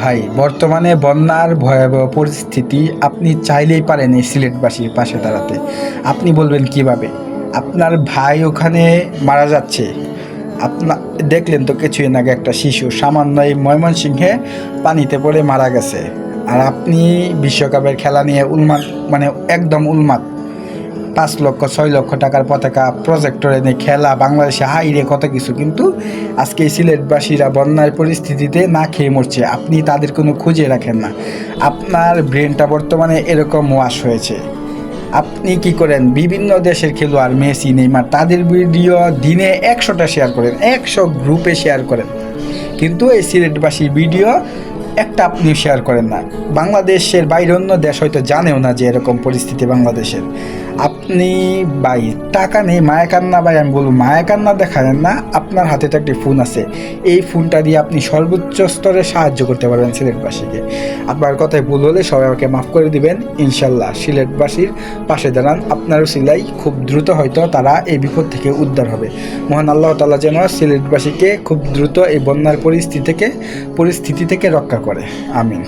ভাই, বর্তমানে বন্যার ভয়াবহ পরিস্থিতি। আপনি চাইলেই পারেন এই সিলেটবাসীর পাশে দাঁড়াতে। আপনি বলবেন কিভাবে? আপনার ভাই ওখানে মারা যাচ্ছে, আপনার দেখলেন তো কিছুদিন আগে একটা শিশু সামান্য এই ময়মনসিংহে পানিতে পড়ে মারা গেছে। আর আপনি বিশ্বকাপের খেলা নিয়ে উন্মাদ, মানে একদম উন্মাদ। 5 লক্ষ 6 লক্ষ টাকার পতাকা প্রজেক্টর এনে খেলা, বাংলাদেশে হাইরে কত কিছু, কিন্তু আজকে এই সিলেটবাসীরা বন্যার পরিস্থিতিতে না খেয়ে মরছে। আপনি তাদের কোনো খুঁজে রাখেন না। আপনার ব্রেনটা বর্তমানে এরকম ওয়াশ হয়েছে। আপনি কি করেন? বিভিন্ন দেশের খেলোয়াড় মেসি, নেইমার, তাদের ভিডিও দিনে 100টা শেয়ার করেন, 100 গ্রুপে শেয়ার করেন, কিন্তু এই সিলেটবাসীর ভিডিও একটা আপনিও শেয়ার করেন না। বাংলাদেশের বাইরে অন্য দেশ হয়তো জানেও না যে এরকম পরিস্থিতি বাংলাদেশের। আপনি ভাই, টাকা নেই, মায়াকান্না ভাই, আমি বলবো মায়াকান্না দেখাবেন না। আপনার হাতে তো একটি ফোন আছে, এই ফোনটা দিয়ে আপনি সর্বোচ্চ স্তরে সাহায্য করতে পারবেন সিলেটবাসীকে। আপনার কথায় ভুল হলে সবাই আমাকে মাফ করে দিবেন ইনশাল্লাহ। সিলেটবাসীর পাশে দাঁড়ান, আপনার উসিলায় খুব দ্রুত হয়তো তারা এই বিপদ থেকে উদ্ধার হবে। মহান আল্লাহ তাআলা যেন সিলেটবাসীকে খুব দ্রুত এই বন্যার পরিস্থিতি থেকে রক্ষা করে। আমিন।